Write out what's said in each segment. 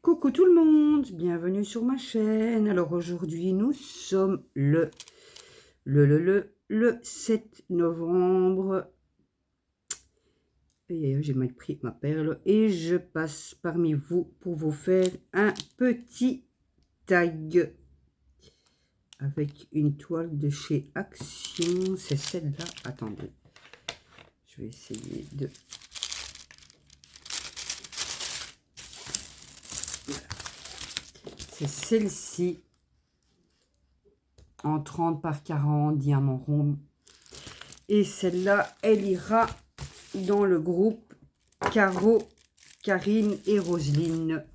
Coucou tout le monde, bienvenue sur ma chaîne. Alors aujourd'hui nous sommes le 7 novembre. Et j'ai mal pris ma perle et je passe parmi vous pour vous faire un petit tag avec une toile de chez Action. C'est celle-là. Attendez, je vais essayer de... C'est celle-ci, en 30 par 40, diamant rond. Et celle-là, elle ira dans le groupe Caro, Karine et Roselyne.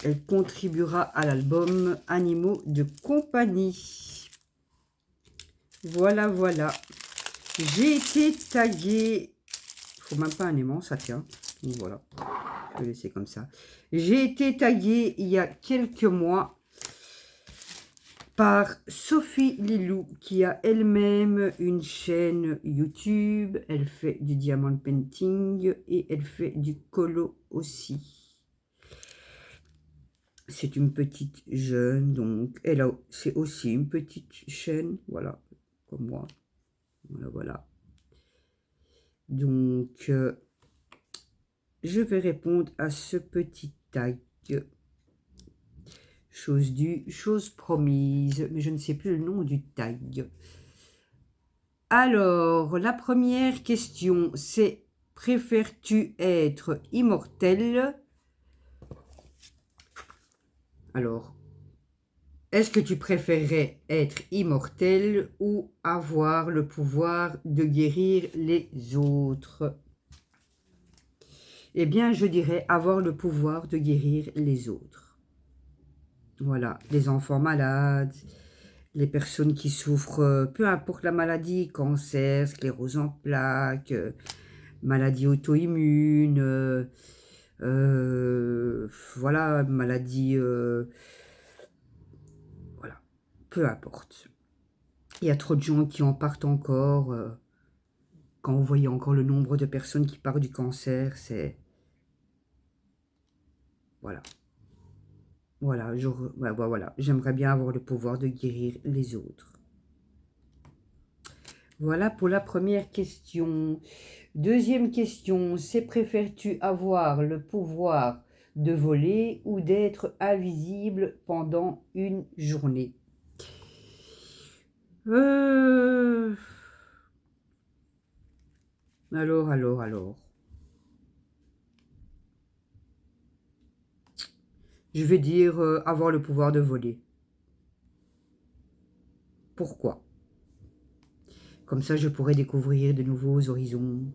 Elle contribuera à l'album Animaux de compagnie. Voilà, voilà. J'ai été taguée. Il ne faut même pas un aimant, ça tient. Donc voilà. Je vais laisser comme ça. J'ai été taguée il y a quelques mois par Sophie Lilou, qui a elle-même une chaîne YouTube. Elle fait du diamond painting et elle fait du colo aussi. C'est une petite jeune, donc c'est aussi une petite chaîne, voilà, comme moi. Voilà, voilà. Donc, je vais répondre à ce petit tag. Chose due, chose promise, mais je ne sais plus le nom du tag. Alors, la première question, c'est: préfères-tu être immortel? Alors, est-ce que tu préférerais être immortel ou avoir le pouvoir de guérir les autres? Eh bien, je dirais avoir le pouvoir de guérir les autres. Voilà, les enfants malades, les personnes qui souffrent, peu importe la maladie, cancer, sclérose en plaques, maladie auto-immune, voilà, maladie, voilà, peu importe. Il y a trop de gens qui en partent encore. Quand vous voyez encore le nombre de personnes qui partent du cancer, c'est... Voilà. Voilà, voilà. J'aimerais bien avoir le pouvoir de guérir les autres. Voilà pour la première question. Deuxième question, c'est: préfères-tu avoir le pouvoir de voler ou d'être invisible pendant une journée? Alors. Je vais dire avoir le pouvoir de voler. Pourquoi? Comme ça, je pourrais découvrir de nouveaux horizons,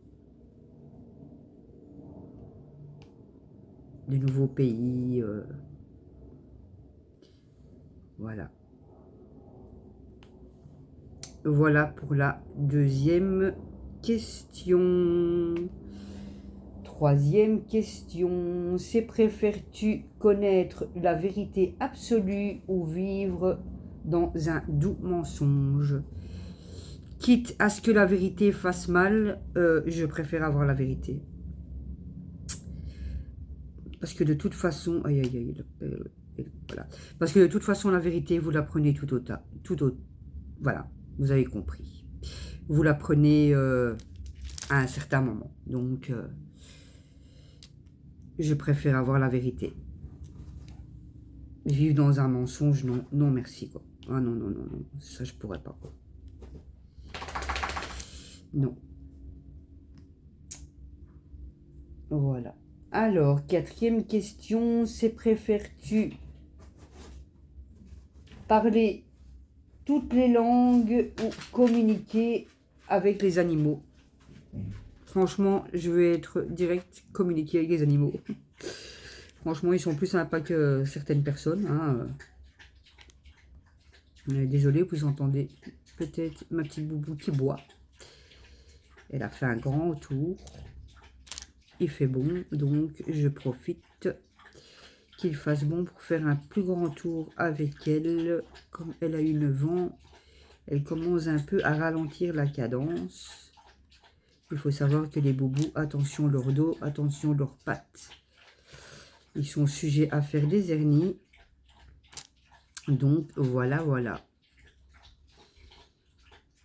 de nouveaux pays. Voilà. Voilà pour la deuxième question. Troisième question, c'est: préfères-tu connaître la vérité absolue ou vivre dans un doux mensonge? Quitte à ce que la vérité fasse mal, je préfère avoir la vérité. Parce que de toute façon, voilà. Parce que de toute façon, la vérité, vous la prenez tout autant, voilà, vous avez compris. Vous la prenez à un certain moment. Donc, je préfère avoir la vérité. Vivre dans un mensonge, non, non merci, quoi. Ah non, non, non, non, ça je pourrais pas, quoi. Non. Voilà. Alors, quatrième question, c'est: préfères-tu parler toutes les langues ou communiquer avec les animaux? Franchement, je vais être direct, communiquer avec les animaux. Franchement, ils sont plus sympas que certaines personnes. Hein. Désolée, vous entendez peut-être ma petite boubou qui boit. Elle a fait un grand tour. Il fait bon, donc je profite qu'il fasse bon pour faire un plus grand tour avec elle. Comme elle a eu 9 ans, elle commence un peu à ralentir la cadence. Il faut savoir que les boubous, attention leur dos, attention leurs pattes. Ils sont sujets à faire des hernies. Donc, voilà, voilà.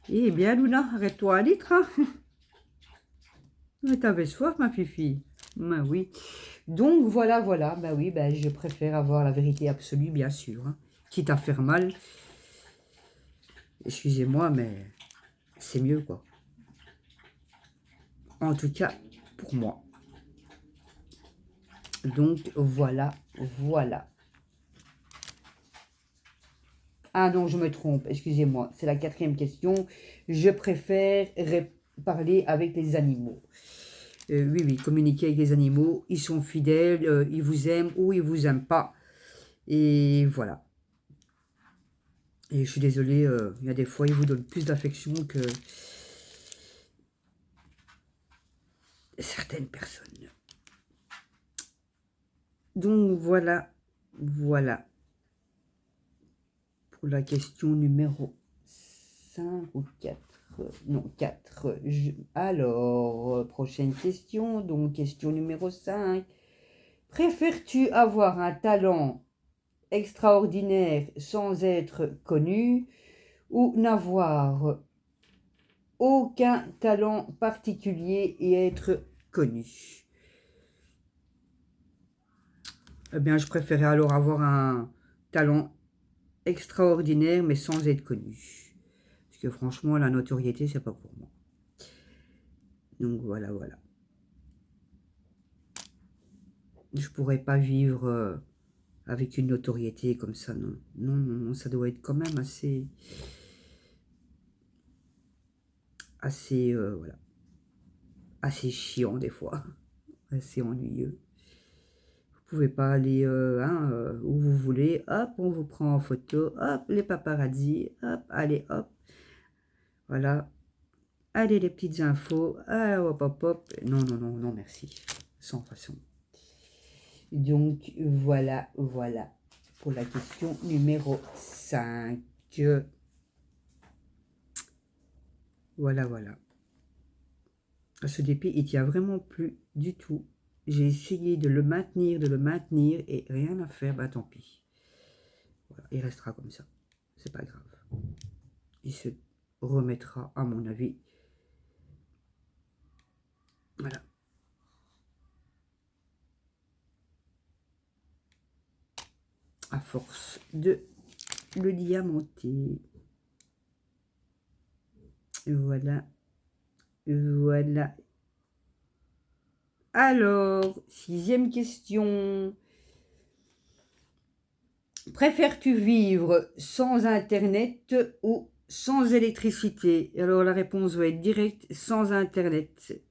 Eh bien, Luna, arrête-toi un litre, hein. Mais t'avais soif, ma fifi. Ben oui. Donc, voilà, voilà. Ben oui, ben, je préfère avoir la vérité absolue, bien sûr, hein. Quitte à faire mal. Excusez-moi, mais c'est mieux, quoi. En tout cas, pour moi. Donc, voilà, voilà. Ah non, je me trompe, excusez-moi. C'est la 4e question. Je préfère parler avec les animaux. Oui, oui, communiquer avec les animaux. Ils sont fidèles, ils vous aiment ou ils vous aiment pas. Et voilà. Et je suis désolée, il y a des fois, ils vous donnent plus d'affection que certaines personnes. Donc, voilà, voilà. Pour la question numéro 5 ou 4. Non, 4. Alors, prochaine question. Donc, question numéro 5. Préfères-tu avoir un talent extraordinaire sans être connu ou n'avoir aucun talent particulier et être connu? Eh bien, je préférais alors avoir un talent extraordinaire mais sans être connu. Parce que franchement, la notoriété, c'est pas pour moi. Donc voilà, voilà. Je pourrais pas vivre avec une notoriété comme ça, non. Non, non, non, ça doit être quand même assez, voilà, assez chiant des fois, assez ennuyeux. Vous pouvez pas aller où vous voulez, hop, on vous prend en photo, hop, les paparazzis, hop, allez, hop, voilà, allez les petites infos, ah, hop, hop, hop, non, non, non, non, merci, sans façon. Donc voilà, voilà, pour la question numéro 5. Voilà, voilà. Ce DP, il tient vraiment plus du tout. J'ai essayé de le maintenir, et rien à faire, bah tant pis. Voilà, il restera comme ça. C'est pas grave. Il se remettra, à mon avis. Voilà. À force de le diamanter. Voilà. Voilà. Alors, 6e question. Préfères-tu vivre sans Internet ou sans électricité? Alors, la réponse va être directe, sans Internet.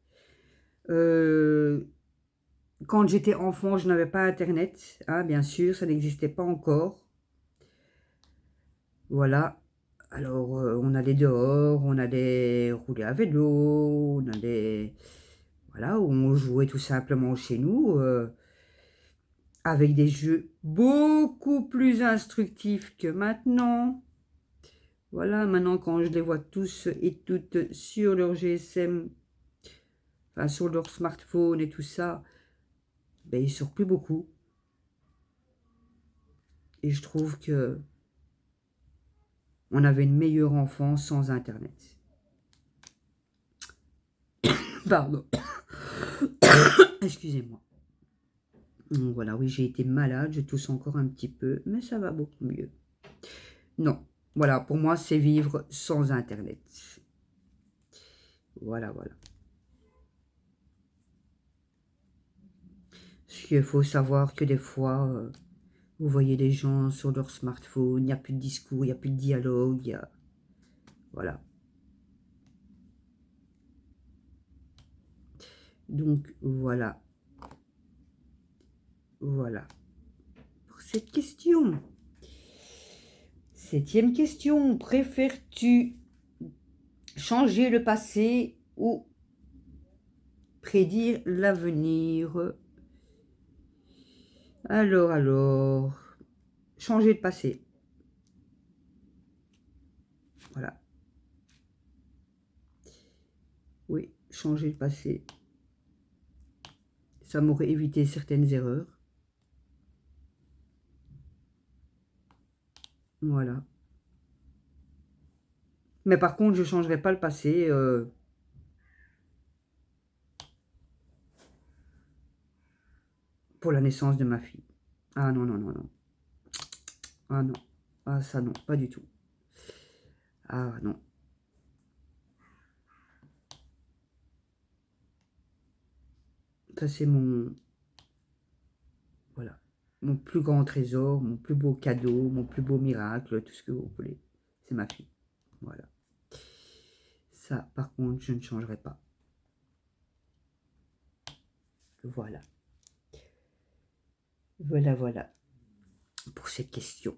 Quand j'étais enfant, je n'avais pas Internet, hein, bien sûr, ça n'existait pas encore. Voilà. Alors, on allait dehors, on allait rouler à vélo, on allait... Voilà, on jouait tout simplement chez nous, avec des jeux beaucoup plus instructifs que maintenant. Voilà, maintenant quand je les vois tous et toutes sur leur GSM, enfin sur leur smartphone et tout ça, ben, ils sortent plus beaucoup. Et je trouve que on avait une meilleure enfance sans Internet. Pardon. Excusez-moi. Voilà, oui, j'ai été malade, je tousse encore un petit peu, mais ça va beaucoup mieux. Non, voilà, pour moi, c'est vivre sans Internet. Voilà, voilà. Parce qu'il faut savoir que des fois, vous voyez les gens sur leur smartphone, il n'y a plus de discours, il n'y a plus de dialogue, il y a... Voilà. Donc, voilà. Voilà. Pour cette question. 7e question. Préfères-tu changer le passé ou prédire l'avenir? Alors, changer le passé. Voilà. Oui, changer le passé. Ça m'aurait évité certaines erreurs. Voilà. Mais par contre, je ne changerai pas le passé. Pour la naissance de ma fille. Ah non, non, non, non. Ah non. Ah ça non, pas du tout. Ah non. Ça c'est mon... Voilà. Mon plus grand trésor, mon plus beau cadeau, mon plus beau miracle, tout ce que vous voulez. C'est ma fille. Voilà. Ça, par contre, je ne changerai pas. Voilà. Voilà, voilà. Pour cette question.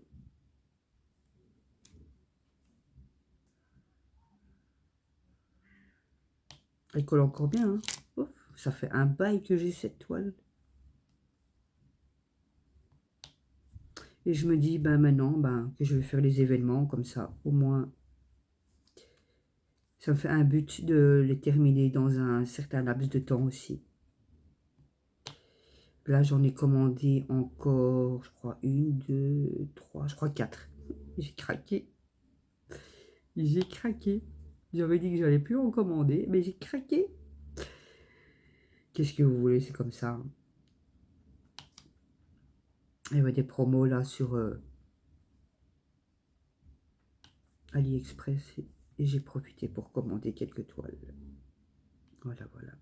Elle colle encore bien. Hein. Ouf, ça fait un bail que j'ai cette toile. Et je me dis, ben maintenant, ben, que je vais faire les événements comme ça. Au moins, ça me fait un but de les terminer dans un certain laps de temps aussi. Là, j'en ai commandé encore, je crois, 1, 2, 3, je crois 4. J'ai craqué. J'ai craqué. J'avais dit que j'allais plus en commander, mais j'ai craqué. Qu'est-ce que vous voulez, c'est comme ça. Il y avait des promos là sur AliExpress et j'ai profité pour commander quelques toiles. Voilà, voilà.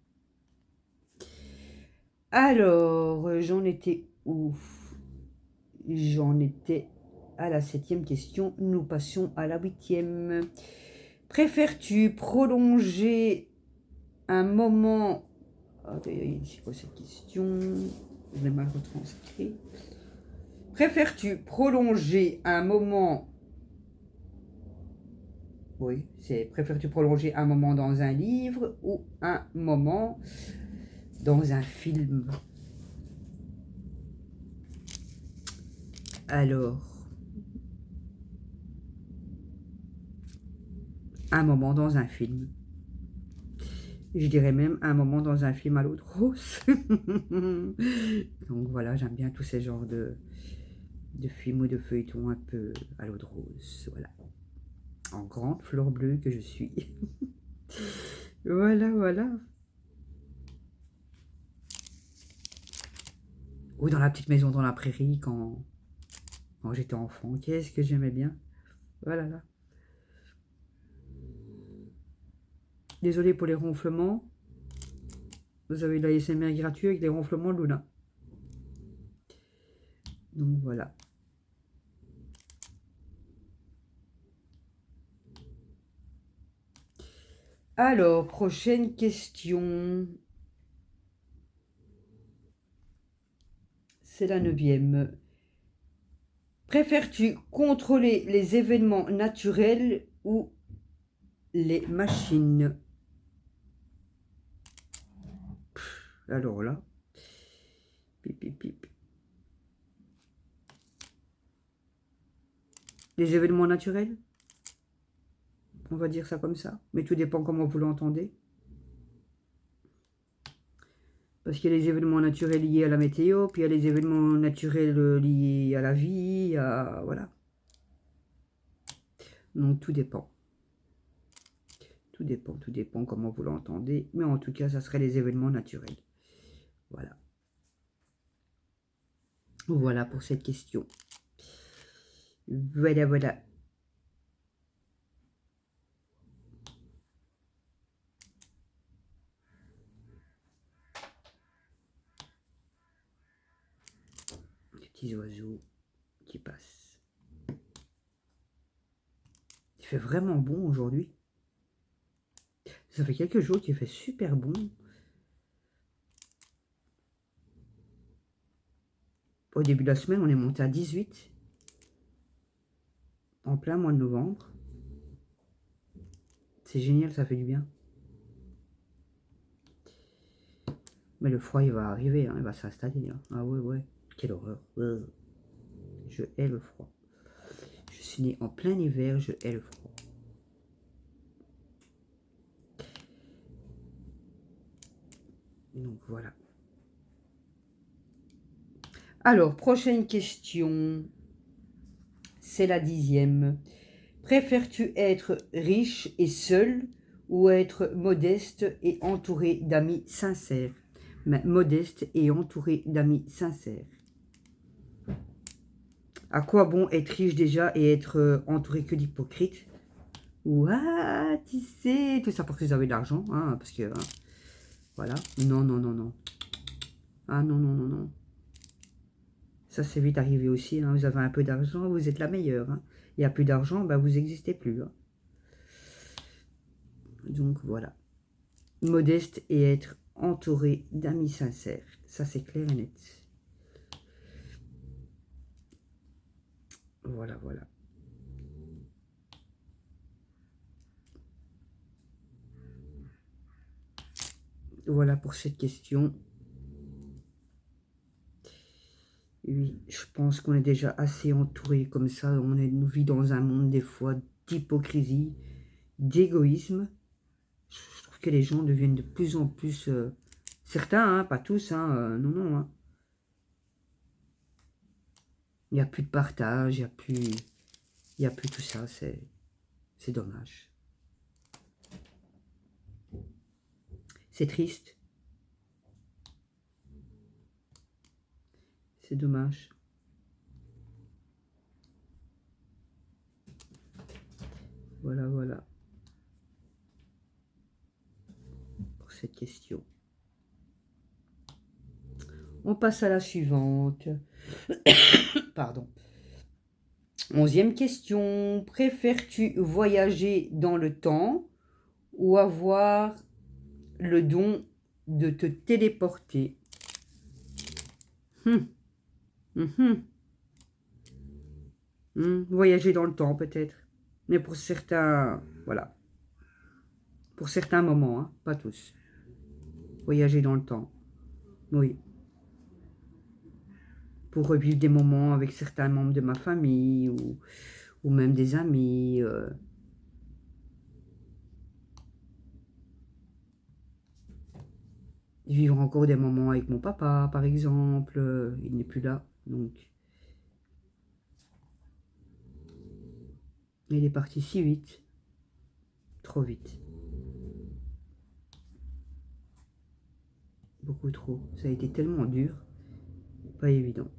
Alors, j'en étais où? J'en étais à la 7e question. Nous passons à la 8e. Préfères-tu prolonger un moment... C'est quoi cette question? Je vais mal retranscrire. Préfères-tu prolonger un moment... Oui, c'est préfères-tu prolonger un moment dans un livre ou un moment dans un film? Alors, un moment dans un film. Je dirais même un moment dans un film à l'eau de rose. Donc voilà, j'aime bien tous ces genres de films ou de feuilletons un peu à l'eau de rose. Voilà. En grande fleur bleue que je suis. Voilà, voilà. Ou dans la petite maison dans la prairie quand j'étais enfant. Qu'est-ce que j'aimais bien. Voilà, là. Désolé pour les ronflements. Vous avez de l'ASMR gratuit avec les ronflements de Luna. Donc voilà. Alors, prochaine question. C'est la 9e. Préfères-tu contrôler les événements naturels ou les machines? Alors là, pip, pip, pip. Les événements naturels, on va dire ça comme ça, mais tout dépend comment vous l'entendez. Parce qu'il y a les événements naturels liés à la météo, puis il y a les événements naturels liés à la vie, voilà. Donc tout dépend. Tout dépend comment vous l'entendez. Mais en tout cas, ça serait les événements naturels. Voilà. Voilà pour cette question. Voilà, voilà. Les petits oiseaux qui passent. Il fait vraiment bon aujourd'hui. Ça fait quelques jours qu'il fait super bon. Au début de la semaine, on est monté à 18. En plein mois de novembre. C'est génial, ça fait du bien. Mais le froid, il va arriver, hein, il va s'installer. Hein. Ah ouais, ouais. Quelle horreur. Je hais le froid. Je suis née en plein hiver, je hais le froid. Donc voilà. Alors, prochaine question. c'est la 10e. Préfères-tu être riche et seul ou être modeste et entouré d'amis sincères? Mais modeste et entouré d'amis sincères. À quoi bon être riche déjà et être entouré que d'hypocrites? Ouah, tu sais, tout ça pour que vous avez de l'argent, hein, parce que, hein, voilà. Non, non, non, non. Ah non, non, non, non. Ça, c'est vite arrivé aussi, hein. Vous avez un peu d'argent, vous êtes la meilleure. Hein. Il n'y a plus d'argent, bah, vous n'existez plus. Hein. Donc, voilà. Modeste et être entouré d'amis sincères. Ça, c'est clair et net. Voilà, voilà. Voilà pour cette question. Oui, je pense qu'on est déjà assez entouré comme ça. Nous vit dans un monde des fois d'hypocrisie, d'égoïsme. Je trouve que les gens deviennent de plus en plus... certains, hein, pas tous, hein, non, non. Hein. Il n'y a plus de partage, il y a plus tout ça, c'est dommage. C'est triste. C'est dommage. Voilà, voilà. Pour cette question. On passe à la suivante. Pardon. 11e question. Préfères-tu voyager dans le temps ou avoir le don de te téléporter? Voyager dans le temps peut-être. Mais pour certains, voilà. Pour certains moments, hein, pas tous. Voyager dans le temps. Oui. Pour revivre des moments avec certains membres de ma famille ou même des amis. Vivre encore des moments avec mon papa, par exemple. Il n'est plus là, donc. Il est parti si vite. Trop vite. Beaucoup trop. Ça a été tellement dur. Pas évident.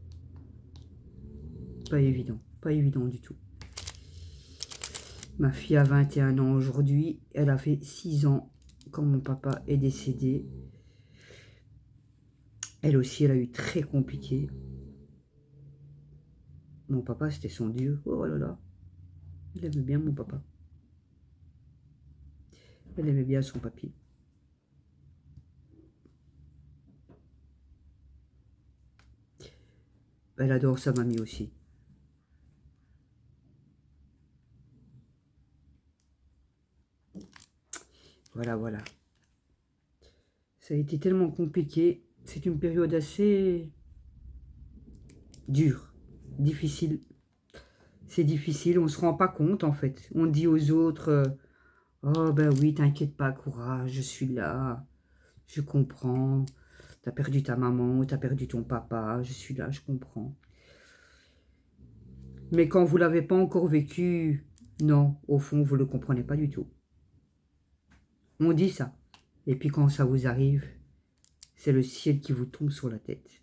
Pas évident. Pas évident du tout. Ma fille a 21 ans aujourd'hui. Elle a fait 6 ans quand mon papa est décédé. Elle aussi, elle a eu très compliqué. Mon papa, c'était son Dieu. Oh là là. Elle aimait bien mon papa. Elle aimait bien son papy. Elle adore sa mamie aussi. Voilà, voilà. Ça a été tellement compliqué. C'est une période assez dure, difficile. C'est difficile, on ne se rend pas compte en fait. On dit aux autres, oh ben oui, t'inquiète pas, courage, je suis là, je comprends. T'as perdu ta maman, t'as perdu ton papa, je suis là, je comprends. Mais quand vous ne l'avez pas encore vécu, non, au fond, vous ne le comprenez pas du tout. On dit ça. Et puis quand ça vous arrive, c'est le ciel qui vous tombe sur la tête.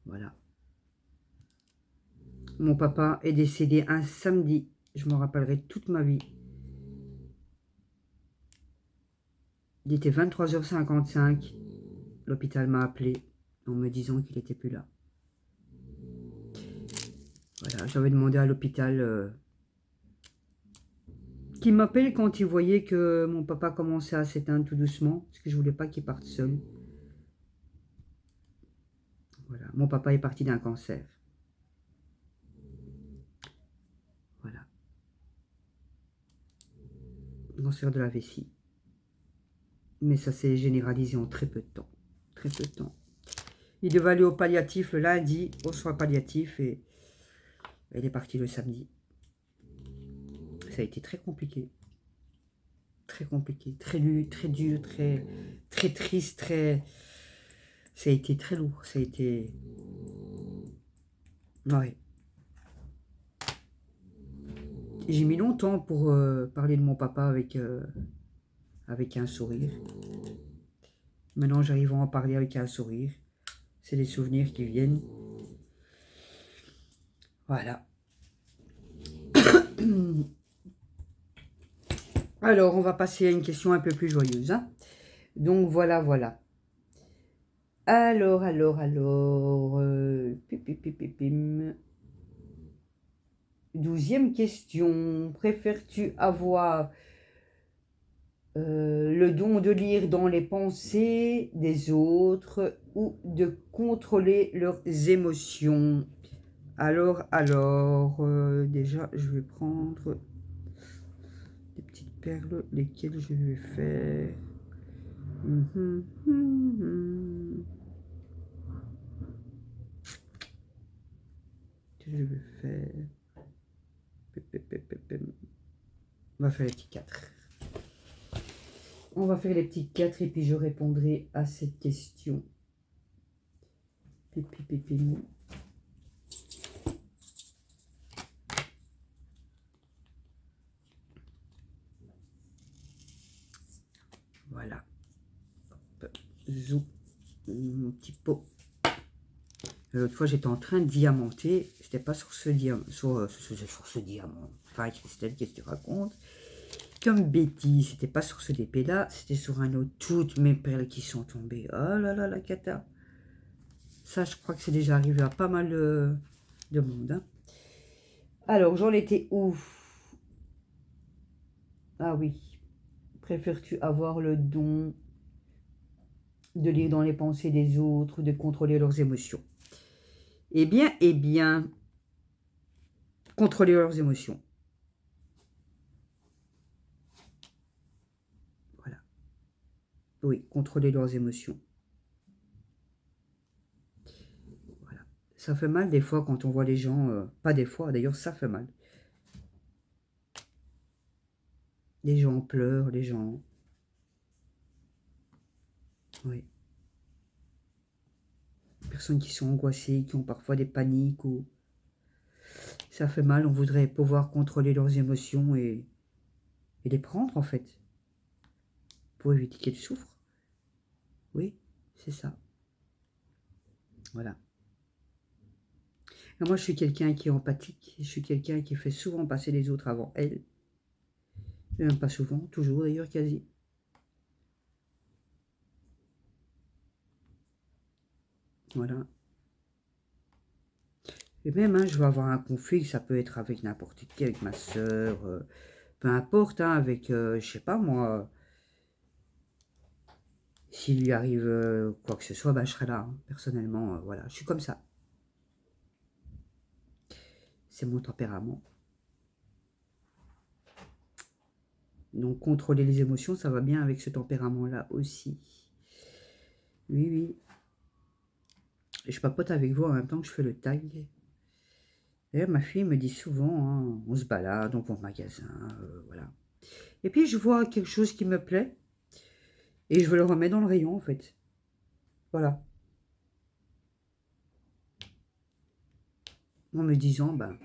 Voilà. Mon papa est décédé un samedi. Je m'en rappellerai toute ma vie. Il était 23h55. L'hôpital m'a appelé en me disant qu'il n'était plus là. Voilà, j'avais demandé à l'hôpital qu'il m'appelle quand il voyait que mon papa commençait à s'éteindre tout doucement, parce que je ne voulais pas qu'il parte seul. Voilà, mon papa est parti d'un cancer. Voilà. Cancer de la vessie. Mais ça s'est généralisé en très peu de temps. Très peu de temps. Il devait aller au palliatif le lundi, au soin palliatif, et il est parti le samedi. Ça a été très compliqué. Très compliqué, très dur, très triste, ça a été très lourd, ça a été... Ouais. J'ai mis longtemps pour parler de mon papa avec un sourire. Maintenant, j'arrive à en parler avec un sourire. C'est les souvenirs qui viennent. Voilà. Alors, on va passer à une question un peu plus joyeuse. Hein. Donc, voilà, voilà. Alors. Pim. 12e question. Préfères-tu avoir le don de lire dans les pensées des autres ou de contrôler leurs émotions? Alors, déjà, je vais prendre des petites perles, lesquelles je vais faire. Que je vais faire. On va faire les petits 4. On va faire les petits 4 et puis je répondrai à cette question. Voilà. Zou. Mon petit pot. L'autre fois, j'étais en train de diamanter. C'était pas sur ce diamant. Sur ce diamant. Enfin, Christelle, qu'est-ce que tu racontes? Comme bêtise, c'était pas sur ce DP-là. C'était sur un autre. Toutes mes perles qui sont tombées. Oh là là, la cata. Ça, je crois que c'est déjà arrivé à pas mal de monde. Hein. Alors, j'en étais où? Ah oui. Préfères-tu avoir le don de lire dans les pensées des autres ou de contrôler leurs émotions? Eh bien, contrôler leurs émotions. Voilà. Oui, contrôler leurs émotions. Voilà. Ça fait mal des fois quand on voit les gens, pas des fois, d'ailleurs ça fait mal. Les gens pleurent, les gens... Oui. Personnes qui sont angoissées, qui ont parfois des paniques ou... Ça fait mal, on voudrait pouvoir contrôler leurs émotions et les prendre en fait. Pour éviter qu'elles souffrent. Oui, c'est ça. Voilà. Et moi, je suis quelqu'un qui est empathique. Je suis quelqu'un qui fait souvent passer les autres avant elle. Même pas souvent, toujours d'ailleurs, quasi. Voilà. Et même, hein, je vais avoir un conflit, ça peut être avec n'importe qui, avec ma soeur, peu importe, hein, avec, je sais pas moi, s'il lui arrive quoi que ce soit, bah, je serai là, hein, personnellement, voilà, je suis comme ça. C'est mon tempérament. Donc, contrôler les émotions, ça va bien avec ce tempérament-là aussi. Oui, oui. Et je papote avec vous en même temps que je fais le tag. D'ailleurs, ma fille me dit souvent, hein, on se balade, on va au magasin, voilà. Et puis, je vois quelque chose qui me plaît, et je le remets dans le rayon, en fait. Voilà. En me disant, ben,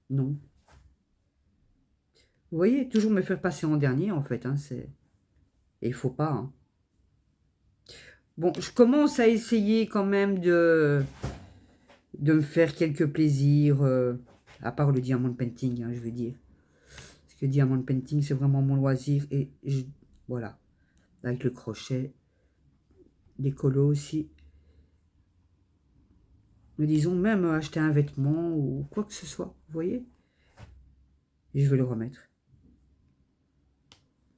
non. Vous voyez, toujours me faire passer en dernier, en fait, hein, c'est... Et il faut pas, hein. Bon, je commence à essayer quand même de me faire quelques plaisirs, à part le diamond painting, hein, je veux dire. Parce que diamond painting, c'est vraiment mon loisir, et voilà. Avec le crochet, des colos aussi. Mais disons, même acheter un vêtement ou quoi que ce soit, vous voyez. Et je vais le remettre.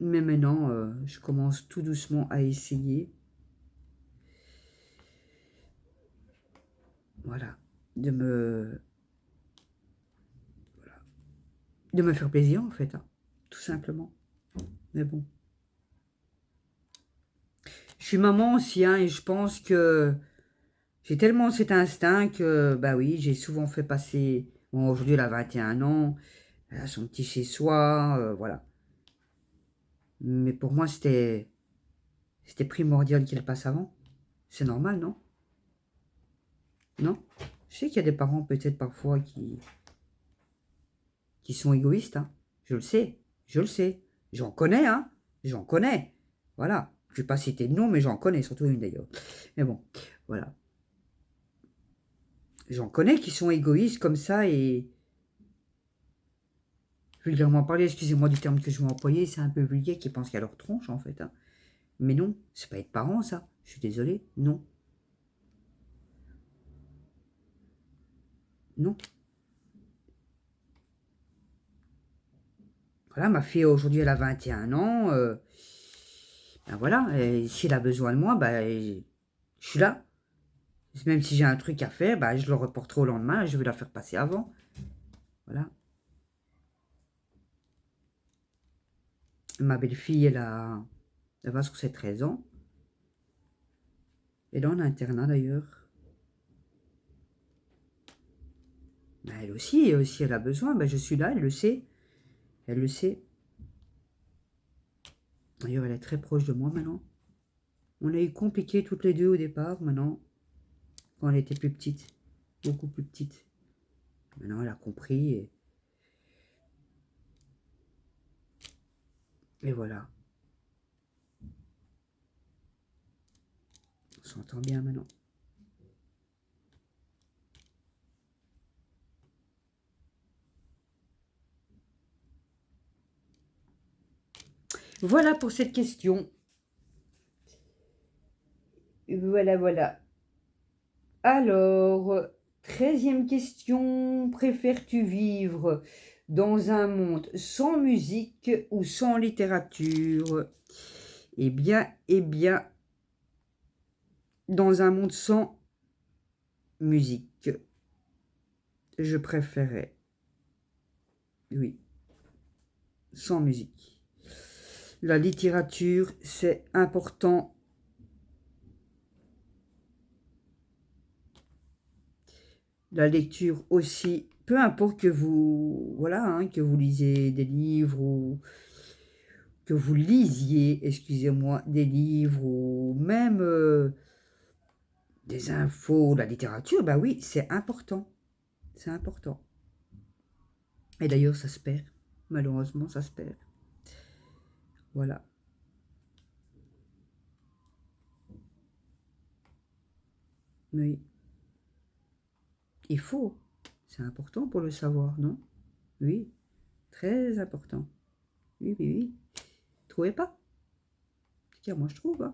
Mais maintenant, je commence tout doucement à essayer. Voilà. De me faire plaisir, en fait. Hein, tout simplement. Mais bon. Je suis maman aussi, hein, et je pense que j'ai tellement cet instinct que, bah oui, j'ai souvent fait passer... Bon, aujourd'hui, elle a 21 ans. Elle a son petit chez-soi, voilà. Mais pour moi, c'était primordial qu'elle passe avant. C'est normal, non? Non? Je sais qu'il y a des parents, peut-être parfois, qui qui sont égoïstes, hein. Je le sais, je le sais. J'en connais, hein. J'en connais. Voilà. Je ne vais pas citer de nom, mais j'en connais, surtout une d'ailleurs. Mais bon, voilà. J'en connais qui sont égoïstes comme ça et... vulgairement parler, excusez-moi du terme que je vais employer, c'est un peu vulgaire, qui pensent qu'à leur tronche, en fait. Hein. Mais non, c'est pas être parent, ça. Je suis désolé, non. Non. Voilà, ma fille, aujourd'hui, elle a 21 ans. Ben voilà, si elle a besoin de moi, ben, je suis là. Même si j'ai un truc à faire, ben, je le reporterai au lendemain, je vais la faire passer avant. Voilà. Ma belle-fille, elle va sur ses 13 ans. Elle est en internat, d'ailleurs. Ben, elle aussi, si elle a besoin, ben, je suis là, elle le sait. Elle le sait. D'ailleurs, elle est très proche de moi maintenant. On a eu compliqué toutes les deux au départ, maintenant, quand elle était plus petite. Beaucoup plus petite. Maintenant, elle a compris et voilà. On s'entend bien maintenant. Voilà pour cette question. Voilà, voilà. Alors, 13e question. Préfères-tu vivre dans un monde sans musique ou sans littérature? Eh bien, dans un monde sans musique, je préférais. Oui, sans musique. La littérature, c'est important. La lecture aussi, peu importe que vous, voilà, hein, que vous lisez des livres ou que vous lisiez, excusez-moi, des livres ou même des infos, la littérature, bah oui, c'est important. C'est important. Et d'ailleurs, ça se perd. Malheureusement, ça se perd. Voilà. Oui. Il faut. C'est important pour le savoir, non? Oui. Très important. Oui, oui, oui. Trouvez pas? Tiens, moi je trouve, hein.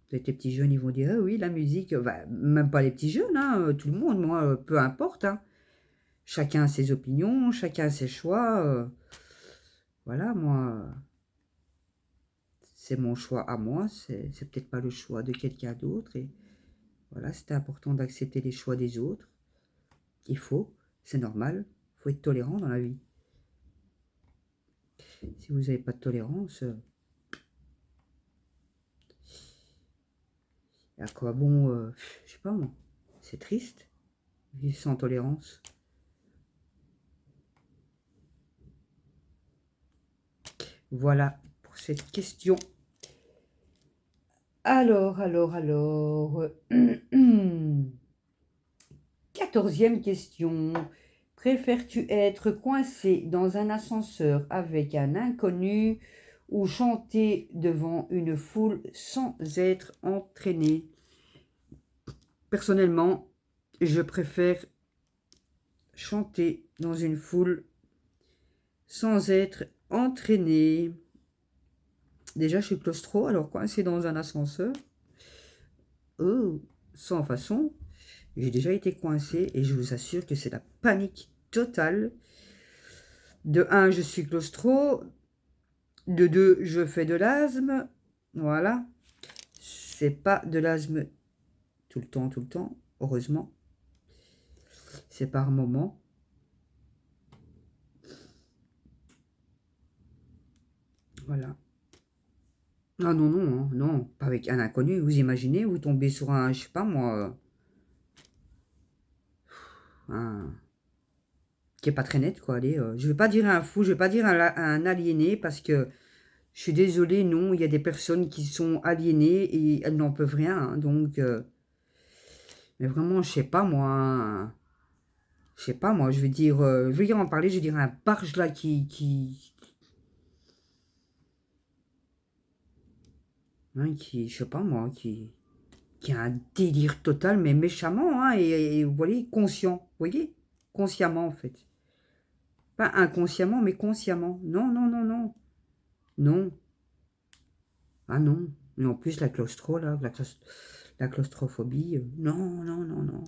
Peut-être les petits jeunes, ils vont dire, ah oui, la musique, bah, même pas les petits jeunes, hein, tout le monde, moi, peu importe. Hein. Chacun a ses opinions, chacun a ses choix. Voilà, moi, c'est mon choix à moi, c'est peut-être pas le choix de quelqu'un d'autre. Et voilà, c'est important d'accepter les choix des autres. Il faut, c'est normal, il faut être tolérant dans la vie. Si vous n'avez pas de tolérance, à quoi bon, je sais pas moi, c'est triste, vivre sans tolérance. Voilà pour cette question. Alors. 14e question. Préfères-tu être coincé dans un ascenseur avec un inconnu ou chanter devant une foule sans être entraîné? Personnellement, je préfère chanter dans une foule sans être entraîné. Déjà, je suis claustro, alors coincé dans un ascenseur, sans façon. J'ai déjà été coincé et je vous assure que c'est la panique totale. De 1, je suis claustro. De 2, je fais de l'asthme. Voilà. C'est pas de l'asthme tout le temps, heureusement. C'est par moment. Voilà. Ah non, non, non, pas avec un inconnu. Vous imaginez, vous tombez sur un, je sais pas moi, un... qui est pas très net, quoi. Allez, je vais pas dire un fou, je vais pas dire un aliéné, parce que je suis désolée, non, il y a des personnes qui sont aliénées et elles n'en peuvent rien. Hein, donc, Mais vraiment, je sais pas moi. Je sais pas moi, je veux dire en parler, je vais dire un barge là je sais pas moi, qui a un délire total, mais méchamment, hein, et vous voyez, conscient, vous voyez, consciemment en fait. Pas inconsciemment, mais consciemment. Non, non, non, non. Non. Ah non. Et en plus, la claustro, là, la claustrophobie, non, non, non, non.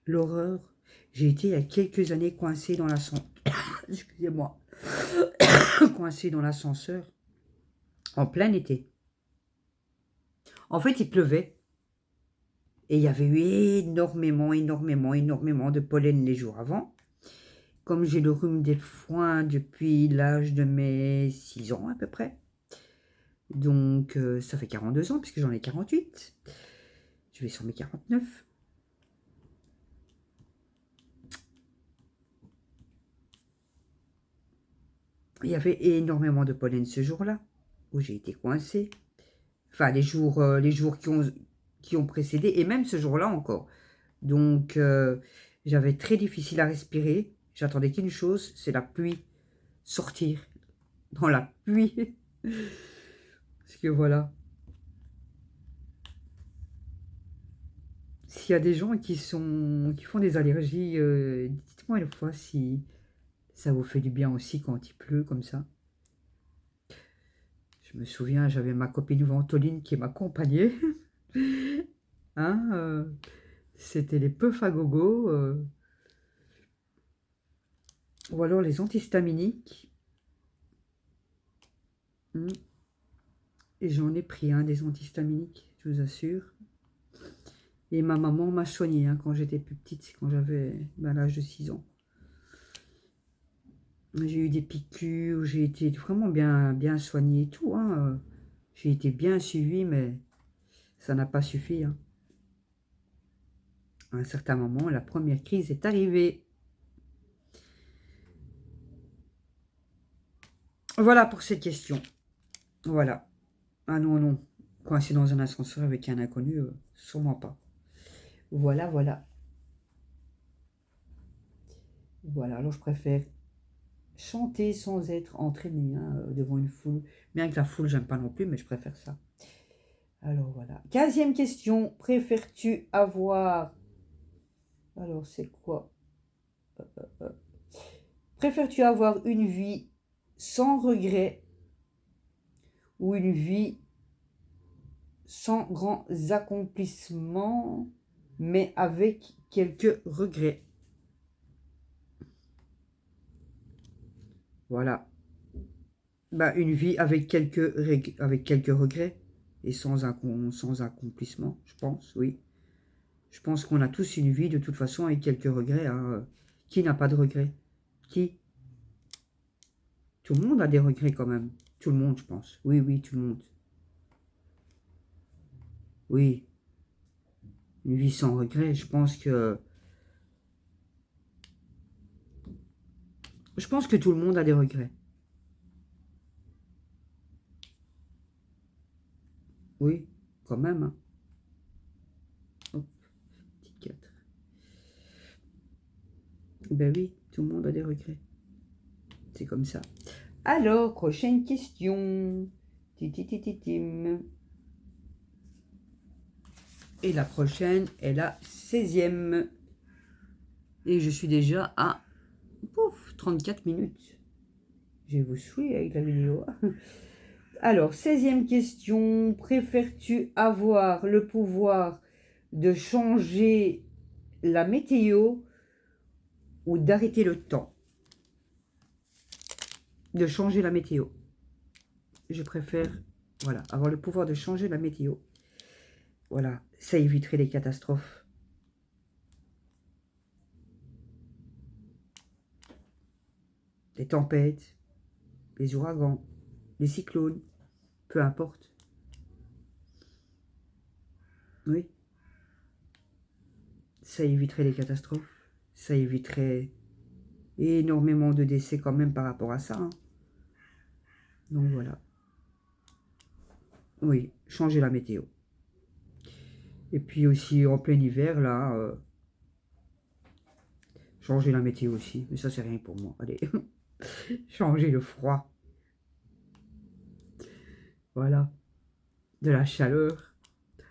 L'horreur. J'ai été il y a quelques années coincée dans l'ascenseur. Excusez-moi. Coincée dans l'ascenseur. En plein été. En fait, il pleuvait. Et il y avait eu énormément, énormément, énormément de pollen les jours avant. Comme j'ai le rhume des foins depuis l'âge de mes 6 ans à peu près. Donc, ça fait 42 ans, puisque j'en ai 48. Je vais sur mes 49. Il y avait énormément de pollen ce jour-là, où j'ai été coincée. Enfin, les jours qui ont précédé, et même ce jour-là encore. Donc, j'avais très difficile à respirer. J'attendais qu'une chose, c'est la pluie. Sortir dans la pluie. Parce que voilà. S'il y a des gens qui font des allergies, dites-moi une fois si ça vous fait du bien aussi quand il pleut comme ça. Je me souviens, j'avais ma copine Ventoline qui m'accompagnait. Hein, c'était les puffs à gogo. Ou alors les antihistaminiques. Et j'en ai pris des antihistaminiques, je vous assure. Et ma maman m'a soignée quand j'étais plus petite, quand j'avais l'âge de 6 ans. J'ai eu des piqûres, j'ai été vraiment bien soignée et tout. J'ai été bien suivie, mais ça n'a pas suffi. À un certain moment, la première crise est arrivée. Voilà pour cette question. Voilà. Ah non, non. Coincé dans un ascenseur avec un inconnu, sûrement pas. Voilà, voilà. Voilà, alors je préfère chanter sans être entraîné devant une foule. Bien que la foule, j'aime pas non plus, mais je préfère ça. Alors voilà. 15e question. Préfères-tu avoir... Alors c'est quoi? Préfères-tu avoir une vie sans regret ou une vie sans grands accomplissements, mais avec quelques regrets? Voilà. Bah, une vie avec quelques regrets et sans accomplissement, je pense, oui. Je pense qu'on a tous une vie de toute façon avec quelques regrets. Qui n'a pas de regrets? Qui? Tout le monde a des regrets quand même. Tout le monde, je pense. Oui, oui, tout le monde. Oui. Une vie sans regrets, je pense que... Je pense que tout le monde a des regrets. Oui, quand même. Hop, petit 4. Ben oui, tout le monde a des regrets. C'est comme ça. Alors, prochaine question. Titititim. Et la prochaine est la 16e. Et je suis déjà à 34 minutes. Je vais vous saouler avec la vidéo. Alors, 16e question. Préfères-tu avoir le pouvoir de changer la météo ou d'arrêter le temps? De changer la météo. Je préfère, voilà, avoir le pouvoir de changer la météo. Voilà, ça éviterait les catastrophes. Les tempêtes, les ouragans, les cyclones, peu importe. Oui. Ça éviterait les catastrophes. Ça éviterait énormément de décès quand même par rapport à ça. Donc voilà. Oui, changer la météo. Et puis aussi en plein hiver, là, changer la météo aussi. Mais ça, c'est rien pour moi. Allez, changer le froid. Voilà, de la chaleur.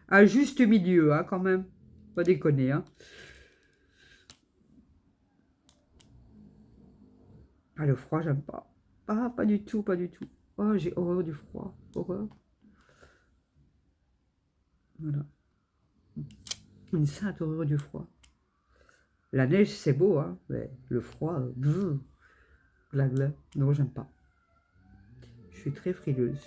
Un juste milieu, hein, quand même. Pas déconner, hein. Ah, le froid, j'aime pas. Ah, pas du tout, pas du tout. Oh, j'ai horreur du froid. Horreur. Voilà. Une sainte horreur du froid. La neige, c'est beau, hein. Mais le froid, gla gla. Non, j'aime pas. Je suis très frileuse.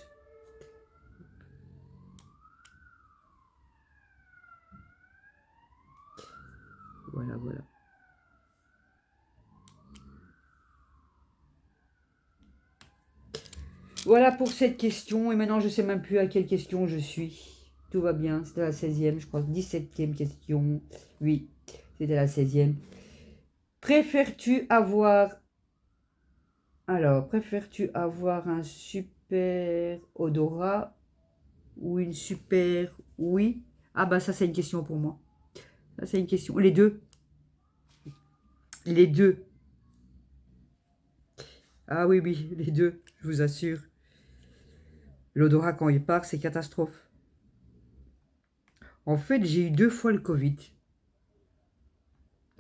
Voilà, voilà. Voilà pour cette question. Et maintenant, je sais même plus à quelle question je suis. Tout va bien. C'était la 16e, je crois. 17e question. Oui, c'était la 16e. Préfères-tu avoir... Alors, préfères-tu avoir un super odorat ou une super... Oui. Ah bah ça, c'est une question pour moi. Ça, c'est une question. Les deux. Les deux. Ah oui, oui, les deux, je vous assure. L'odorat, quand il part, c'est catastrophe. En fait, j'ai eu 2 fois le Covid.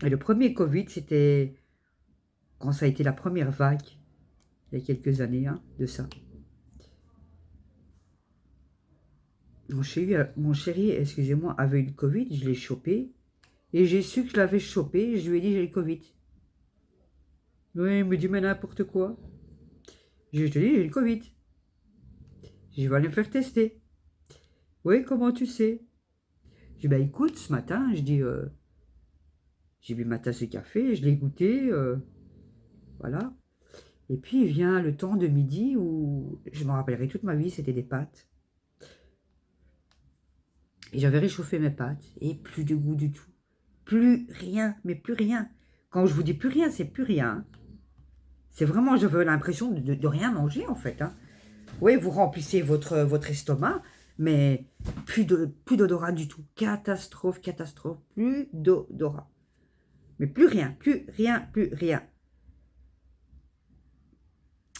Et le premier Covid, c'était quand ça a été la première vague, il y a quelques années, hein, de ça. Mon chéri, excusez-moi, avait eu le Covid, je l'ai chopé. Et j'ai su que je l'avais chopé, et je lui ai dit j'ai le Covid. Oui, il me dit mais n'importe quoi. Je te dis j'ai le Covid. Je vais aller me faire tester. Oui, comment tu sais? Je dis bah écoute, ce matin, j'ai bu ma tasse de café, je l'ai goûté, voilà. Et puis vient le temps de midi où je m'en rappellerai toute ma vie, c'était des pâtes. Et j'avais réchauffé mes pâtes et plus de goût du tout. Plus rien, mais plus rien. Quand je vous dis plus rien, c'est plus rien. C'est vraiment, j'avais l'impression de rien manger en fait, hein. Oui, vous remplissez votre estomac, mais plus d'odorat du tout. Catastrophe, catastrophe, plus d'odorat. Mais plus rien, plus rien, plus rien.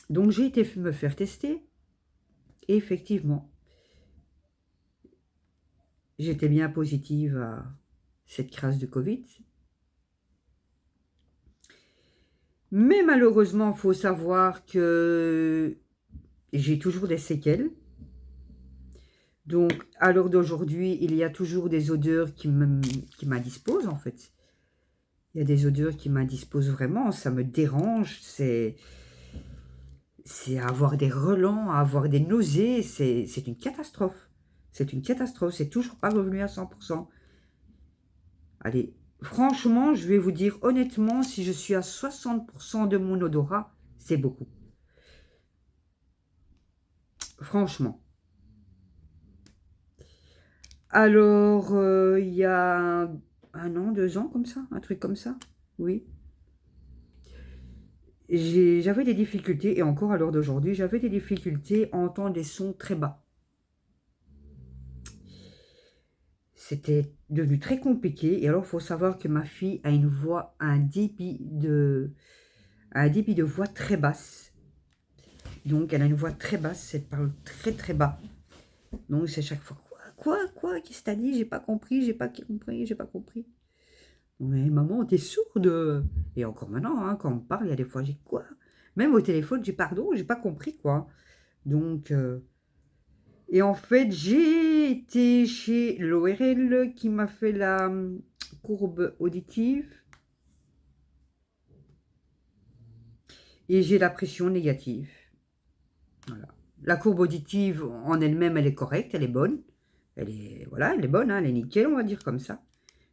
Donc j'ai été me faire tester. Et effectivement, j'étais bien positive à cette crise de Covid. Mais malheureusement, il faut savoir que j'ai toujours des séquelles. Donc, à l'heure d'aujourd'hui, il y a toujours des odeurs qui m'indisposent, en fait. Il y a des odeurs qui m'indisposent vraiment, ça me dérange, c'est avoir des relents, avoir des nausées, c'est une catastrophe. C'est une catastrophe, c'est toujours pas revenu à 100%. Allez, franchement, je vais vous dire honnêtement, si je suis à 60% de mon odorat, c'est beaucoup. Franchement. Alors, il y a 1 an, 2 ans, comme ça, un truc comme ça, oui. J'avais des difficultés, et encore à l'heure d'aujourd'hui, j'avais des difficultés à entendre des sons très bas. C'était devenu très compliqué, et alors il faut savoir que ma fille a une voix, un débit de voix très basse. Donc elle a une voix très basse, elle parle très très bas. Donc c'est chaque fois, quoi, qu'est-ce que t'as dit? J'ai pas compris, j'ai pas compris, j'ai pas compris. Mais maman, t'es sourde. Et encore maintenant, hein, quand on me parle, il y a des fois, j'ai quoi? Même au téléphone, j'ai pardon, j'ai pas compris quoi. Donc, et en fait, j'ai été chez l'ORL qui m'a fait la courbe auditive. Et j'ai la pression négative. Voilà. La courbe auditive en elle-même, elle est correcte, elle est bonne. Voilà, elle est bonne, hein, elle est nickel, on va dire comme ça.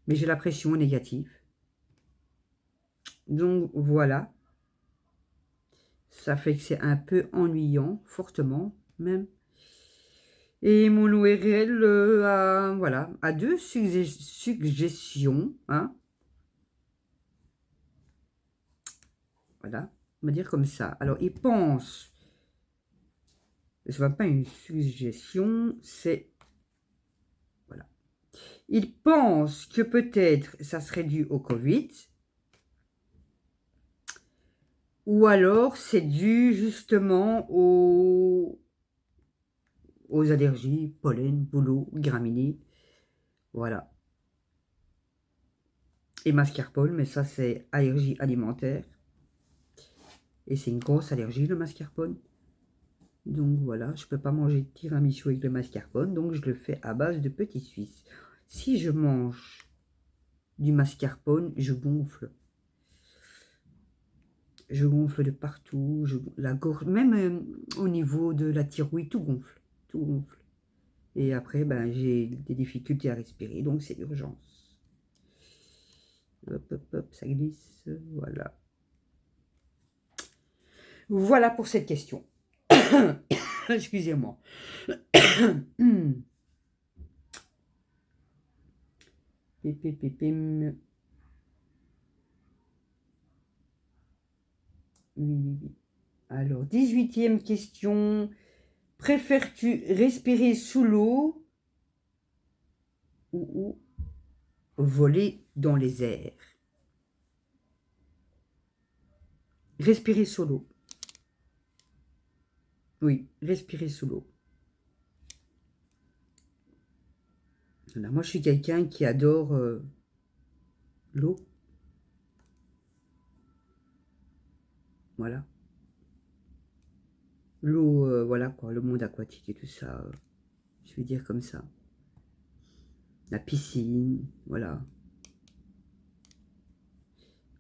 Mais j'ai la pression négative. Donc voilà. Ça fait que c'est un peu ennuyant, fortement même. Et mon ORL voilà, a 2 suggestions. Hein. Voilà, on va dire comme ça. Alors, il pense, ce n'est pas une suggestion, c'est... Voilà. Il pense que peut-être ça serait dû au Covid. Ou alors c'est dû justement aux allergies, pollen, boulot, graminées. Voilà. Et mascarpone, mais ça c'est allergie alimentaire. Et c'est une grosse allergie le mascarpone. Donc voilà, je ne peux pas manger de tiramisu avec le mascarpone, donc je le fais à base de petits suisses. Si je mange du mascarpone, je gonfle. Je gonfle de partout, la gorge, même au niveau de la thyroïde, tout gonfle. Tout gonfle. Et après, ben, j'ai des difficultés à respirer, donc c'est l'urgence. Hop, hop, hop, ça glisse, voilà. Voilà pour cette question. Excusez-moi. Pépépépém. Oui. Alors, 18e question. Préfères-tu respirer sous l'eau ou voler dans les airs? Respirer sous l'eau. Oui, respirer sous l'eau. Moi, je suis quelqu'un qui adore l'eau. Voilà. L'eau, voilà quoi, le monde aquatique et tout ça. Je vais dire comme ça. La piscine, voilà.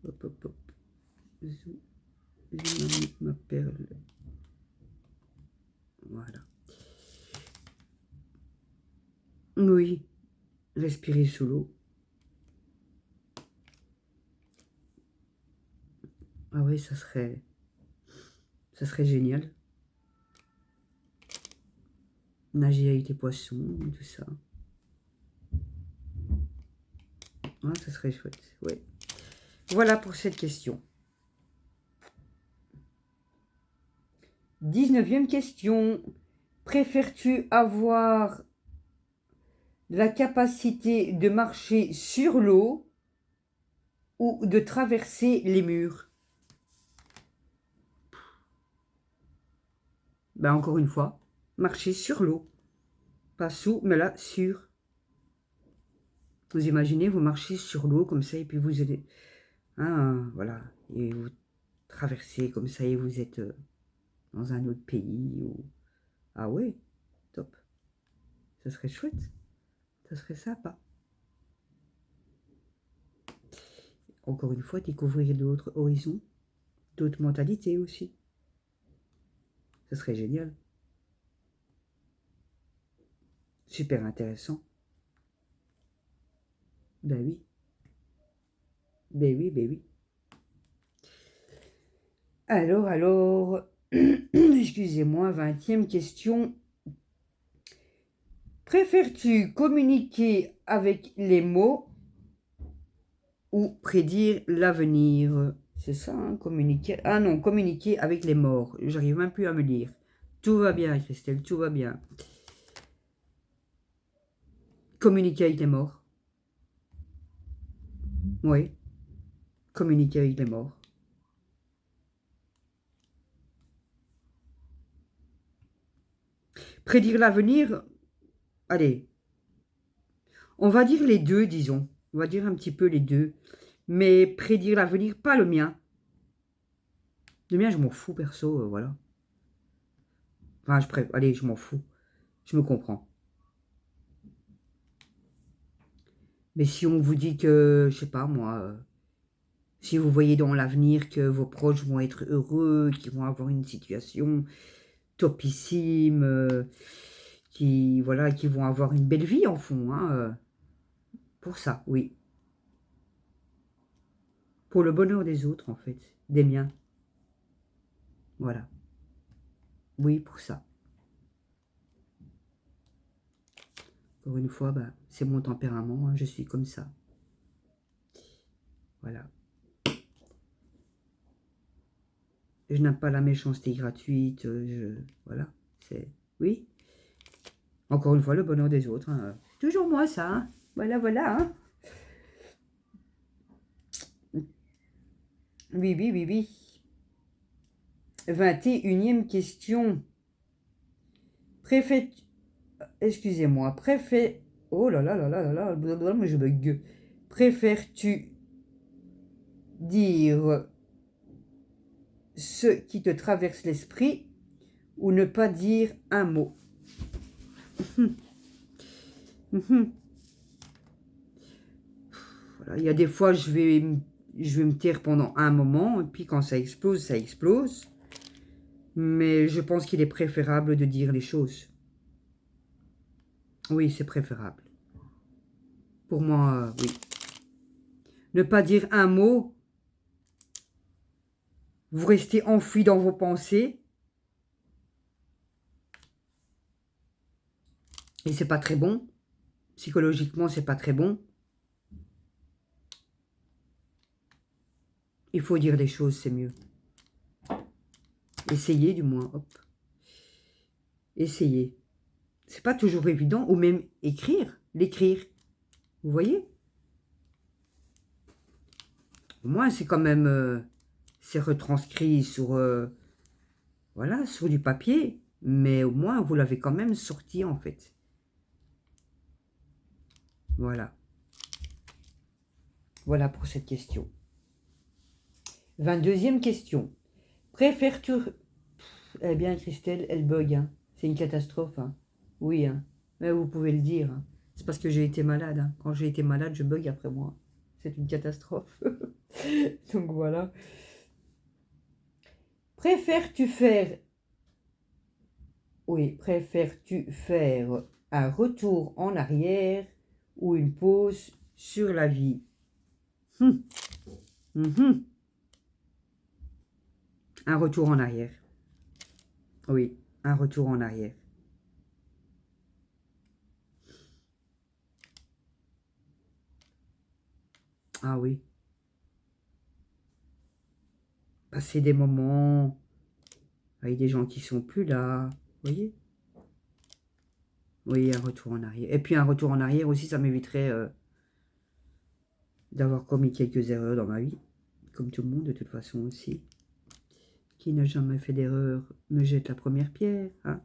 Hop, hop, hop. Ma perle. Voilà. Oui, respirer sous l'eau. Ah oui, ça serait génial. Nager avec les poissons, tout ça. Ah, ça serait chouette, ouais. Voilà pour cette question. 19e question. Préfères-tu avoir la capacité de marcher sur l'eau ou de traverser les murs? Ben encore une fois, marcher sur l'eau. Pas sous, mais là, sur. Vous imaginez, vous marchez sur l'eau comme ça, et puis vous allez... Hein, voilà. Et vous traversez comme ça, et vous êtes dans un autre pays. Ou... Ah ouais, top. Ça serait chouette. Ça serait sympa. Encore une fois, découvrir d'autres horizons, d'autres mentalités aussi. Ce serait génial. Super intéressant. Ben oui. Ben oui, ben oui. Alors, excusez-moi, 20e question. Préfères-tu communiquer avec les mots ou prédire l'avenir? C'est ça, hein, communiquer. Ah non, communiquer avec les morts. J'arrive même plus à me lire. Tout va bien, Christelle, tout va bien. Communiquer avec les morts. Oui. Communiquer avec les morts. Prédire l'avenir, allez, on va dire les deux, disons. On va dire un petit peu les deux. Mais prédire l'avenir, pas le mien. Le mien, je m'en fous, perso, voilà. Enfin, allez, je m'en fous. Je me comprends. Mais si on vous dit que, je sais pas moi, si vous voyez dans l'avenir que vos proches vont être heureux, qu'ils vont avoir une situation topissime, voilà, qui vont avoir une belle vie en fond, hein, pour ça, oui. Pour le bonheur des autres, en fait, des miens. Voilà. Oui, pour ça. Encore une fois, bah, c'est mon tempérament, hein, je suis comme ça. Voilà. Je n'aime pas la méchanceté gratuite, voilà, c'est... Oui. Encore une fois, le bonheur des autres, hein, toujours moi, ça, hein. Voilà, voilà. Hein. Oui, oui, oui, oui. 21e question. Préfet... Excusez-moi. Oh là là là là là là, blablabla, mais je bug. Préfères-tu dire ce qui te traverse l'esprit ou ne pas dire un mot? Voilà, il y a des fois, je vais me taire pendant un moment, et puis quand ça explose, ça explose. Mais je pense qu'il est préférable de dire les choses. Oui, c'est préférable. Pour moi, oui. Ne pas dire un mot, vous restez enfoui dans vos pensées. Et c'est pas très bon. Psychologiquement, c'est pas très bon. Il faut dire les choses, c'est mieux. Essayez du moins, hop. Essayez. C'est pas toujours évident, ou même écrire, l'écrire. Vous voyez? Au moins, c'est quand même, c'est retranscrit sur, voilà, sur du papier, mais au moins, vous l'avez quand même sorti, en fait. Voilà. Voilà pour cette question. 22e question. Préfères-tu... Eh bien, Christelle, elle bug, hein. C'est une catastrophe, hein. Oui, hein. Mais vous pouvez le dire, hein. C'est parce que j'ai été malade, hein. Quand j'ai été malade, je bug après moi. C'est une catastrophe. Donc voilà. Préfères-tu faire... Oui, préfères-tu faire un retour en arrière ou une pause sur la vie? Mhm. Un retour en arrière. Oui, un retour en arrière. Ah oui. Passer des moments avec des gens qui sont plus là. Vous voyez? Oui, un retour en arrière. Et puis un retour en arrière aussi, ça m'éviterait d'avoir commis quelques erreurs dans ma vie. Comme tout le monde, de toute façon aussi. Qui n'a jamais fait d'erreur me jette la première pierre. Hein?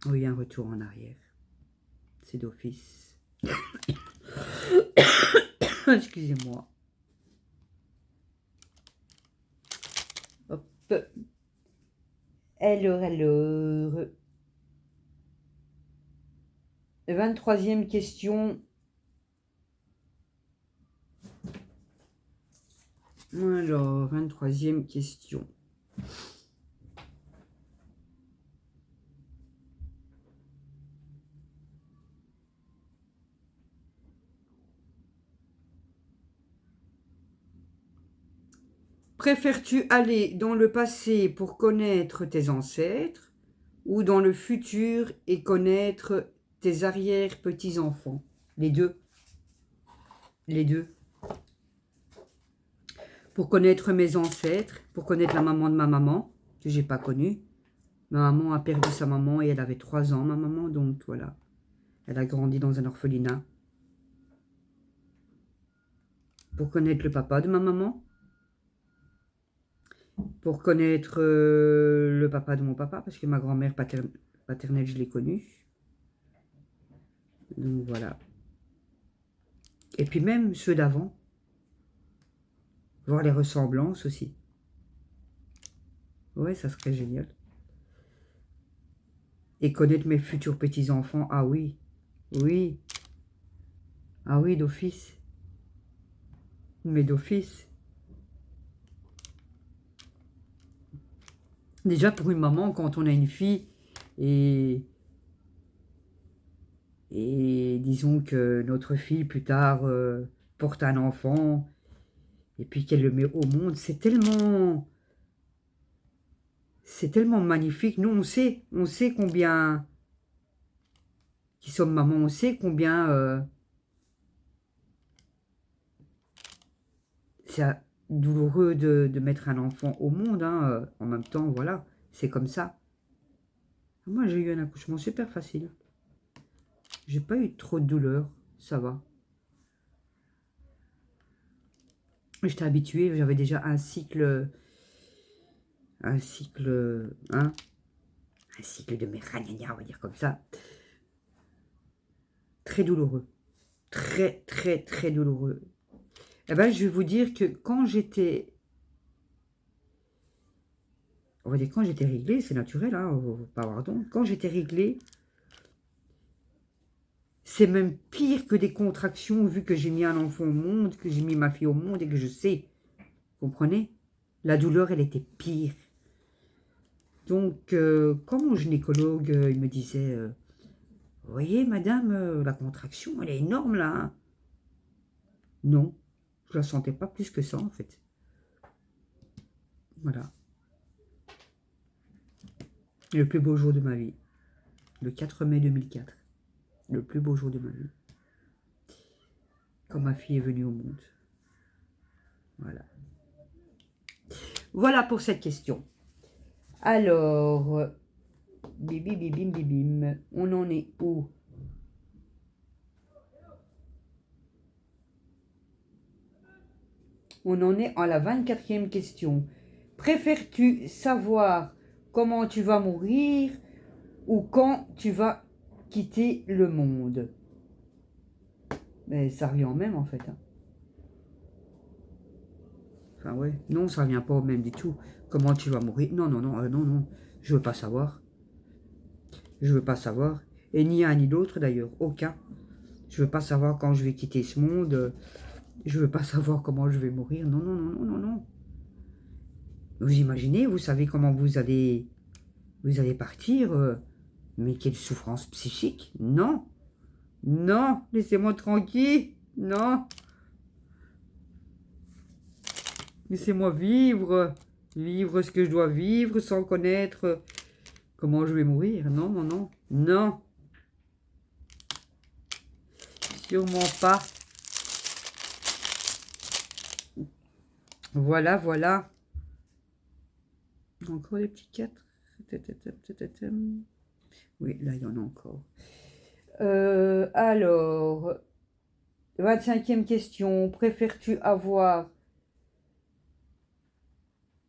Oui, un retour en arrière. C'est d'office. Excusez-moi. Hop. Alors. 23e question. Alors, 23e question. Préfères-tu aller dans le passé pour connaître tes ancêtres ou dans le futur et connaître tes arrière-petits-enfants? Les deux. Les deux. Pour connaître mes ancêtres, pour connaître la maman de ma maman, que j'ai pas connue. Ma maman a perdu sa maman et elle avait 3 ans, ma maman, donc voilà. Elle a grandi dans un orphelinat. Pour connaître le papa de ma maman. Pour connaître le papa de mon papa, parce que ma grand-mère paternelle, je l'ai connue. Donc voilà. Et puis même ceux d'avant. Voir les ressemblances aussi. Ouais, ça serait génial. Et connaître mes futurs petits-enfants. Ah oui. Oui. Ah oui, d'office. Mais d'office. Déjà pour une maman, quand on a une fille, et disons que notre fille plus tard porte un enfant, et puis qu'elle le met au monde, c'est tellement magnifique. Nous, on sait combien, qui sommes mamans, on sait combien c'est douloureux de mettre un enfant au monde. Hein, en même temps, voilà, C'est comme ça. Moi, j'ai eu un accouchement super facile. J'ai pas eu trop de douleur. Ça va. J'étais habituée. J'avais déjà un cycle, hein, un cycle de mes ragnagnas, on va dire comme ça. Très douloureux. Très, très, très douloureux. Eh ben, je vais vous dire que quand j'étais... On va dire quand j'étais réglée, c'est naturel, hein, pas pardon. Quand j'étais réglée, c'est même pire que des contractions, vu que j'ai mis un enfant au monde, que j'ai mis ma fille au monde et que je sais. Vous comprenez? La douleur, elle était pire. Donc, quand mon gynécologue, il me disait, vous voyez, madame, la contraction, elle est énorme, là. Hein. Non, je la sentais pas plus que ça, en fait. Voilà. Le plus beau jour de ma vie. Le 4 mai 2004. Le plus beau jour de ma vie. Quand ma fille est venue au monde. Voilà. Voilà pour cette question. Alors, bibim, bibim, bibim, on en est où? On en est à la 24e question. Préfères-tu savoir comment tu vas mourir ou quand tu vas quitter le monde? Mais ça revient au même en fait. Hein. Enfin ouais, non, ça revient pas au même du tout. Comment tu vas mourir? Non, non, non, non, non. Je veux pas savoir. Je veux pas savoir. Et ni un ni l'autre d'ailleurs, aucun. Je veux pas savoir quand je vais quitter ce monde. Je veux pas savoir comment je vais mourir. Non, non, non, non, non, non. Vous imaginez, vous savez comment vous allez partir. Mais quelle souffrance psychique. Non. Non, laissez-moi tranquille. Non. Laissez-moi vivre. Vivre ce que je dois vivre sans connaître comment je vais mourir. Non, non, non. Non. Sûrement pas. Voilà, voilà. Encore des petits 4. Oui, là, il y en a encore. Alors, 25e question. Préfères-tu avoir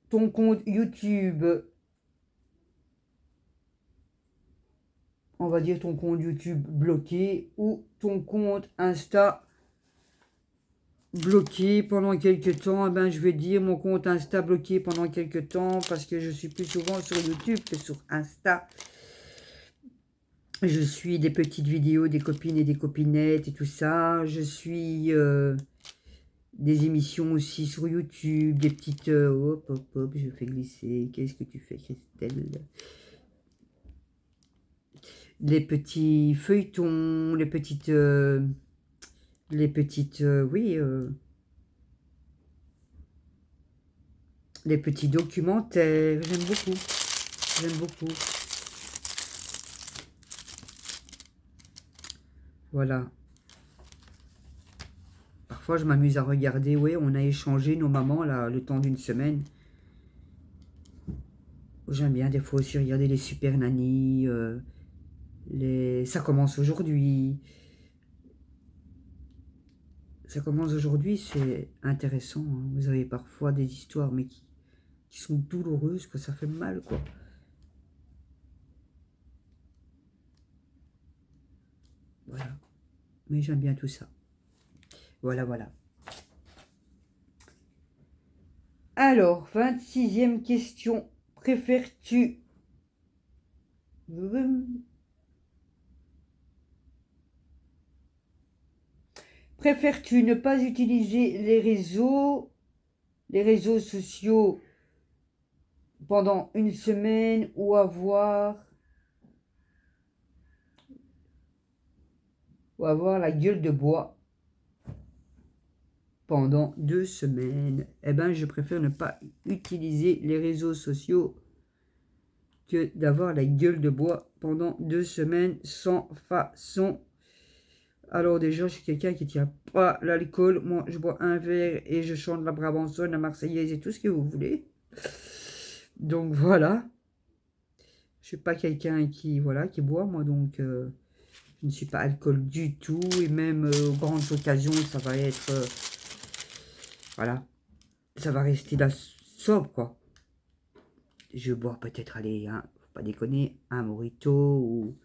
ton compte YouTube, on va dire ton compte YouTube bloqué, ou ton compte Insta bloqué pendant quelques temps? Eh ben, je vais dire mon compte Insta bloqué pendant quelques temps parce que je suis plus souvent sur YouTube que sur Insta. Je suis des petites vidéos des copines et des copinettes et tout ça. Je suis des émissions aussi sur YouTube, des petites... hop, hop, hop, je fais glisser. Qu'est-ce que tu fais, Christelle? Les petits feuilletons, les petites... oui... les petits documentaires. J'aime beaucoup. J'aime beaucoup. Voilà. Parfois, je m'amuse à regarder. Oui, on a échangé nos mamans là, le temps d'une semaine. J'aime bien des fois aussi regarder les super nannies. Ça commence aujourd'hui. Ça commence aujourd'hui, c'est intéressant. Hein. Vous avez parfois des histoires, mais qui sont douloureuses, que ça fait mal, quoi. Voilà. Mais j'aime bien tout ça. Voilà, voilà. Alors, 26e question. Préfères-tu... Préfères-tu ne pas utiliser les réseaux sociaux pendant une semaine ou avoir la gueule de bois pendant 2 semaines? Eh bien, je préfère ne pas utiliser les réseaux sociaux que d'avoir la gueule de bois pendant 2 semaines sans façon. Alors déjà, je suis quelqu'un qui ne tient pas l'alcool. Moi, je bois un verre et je chante la brabançonne, la marseillaise et tout ce que vous voulez. Donc voilà. suis pas quelqu'un qui, voilà, qui boit, moi, donc je ne suis pas alcool du tout. Et même aux grandes occasions, ça va être, voilà, ça va rester là sobre, quoi. Je vais boire peut-être, allez, hein, faut pas déconner, un mojito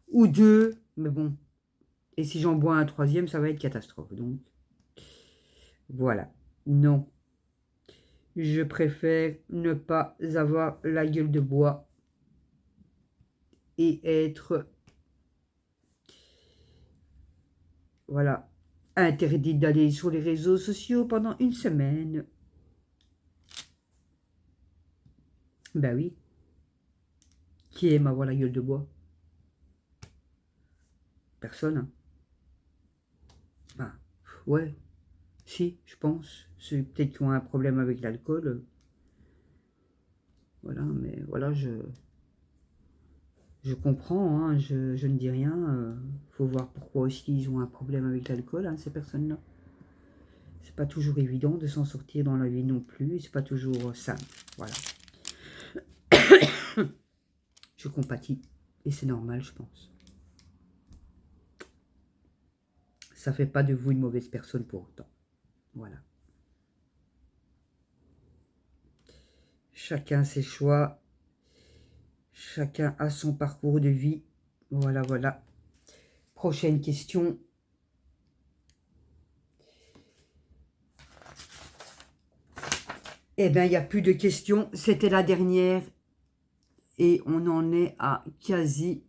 ou deux, mais bon. Et si j'en bois un troisième, ça va être catastrophe, donc voilà. Non, je préfère ne pas avoir la gueule de bois et être, voilà, interdit d'aller sur les réseaux sociaux pendant une semaine. Ben oui, qui aime avoir la gueule de bois? Personne, hein. Ben, ouais, si, je pense. C'est peut-être qu'ils ont un problème avec l'alcool. Voilà, mais voilà, je comprends, hein, je ne dis rien. Faut voir pourquoi aussi ils ont un problème avec l'alcool, hein, ces personnes-là. C'est pas toujours évident de s'en sortir dans la vie non plus, et c'est pas toujours simple. Voilà. Je compatis, et c'est normal, je pense. Ça fait pas de vous une mauvaise personne pour autant. Voilà. Chacun ses choix, chacun a son parcours de vie. Voilà, voilà. Prochaine question. Eh bien, il n'y a plus de questions. C'était la dernière. Et on en est à quasi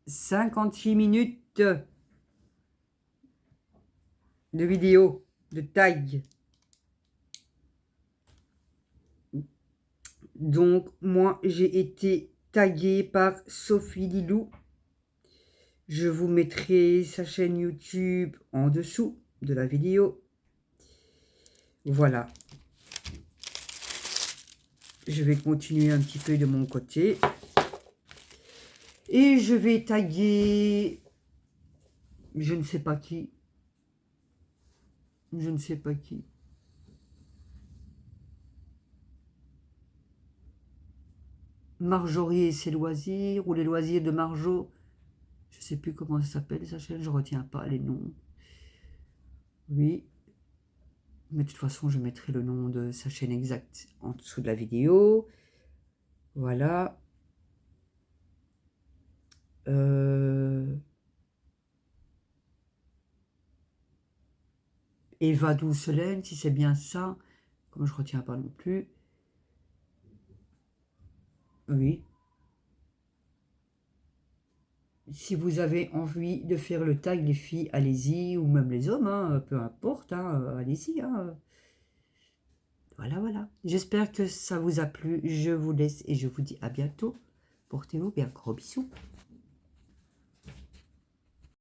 56 minutes de vidéo, de tag. Donc, moi, j'ai été taguée par Sophie Lilou. Je vous mettrai sa chaîne YouTube en dessous de la vidéo. Voilà. Je vais continuer un petit peu de mon côté. Et je vais taguer... Je ne sais pas qui. Je ne sais pas qui. Marjorie et ses loisirs, ou les loisirs de Marjo. Je ne sais plus comment ça s'appelle sa chaîne, je ne retiens pas les noms. Oui. Mais de toute façon, je mettrai le nom de sa chaîne exacte en dessous de la vidéo. Voilà. Eva Doucelène, si c'est bien ça. Comme je ne retiens pas non plus. Oui. Si vous avez envie de faire le tag, les filles, allez-y. Ou même les hommes, hein, peu importe. Hein, allez-y. Hein. Voilà, voilà. J'espère que ça vous a plu. Je vous laisse et je vous dis à bientôt. Portez-vous bien. Gros bisous.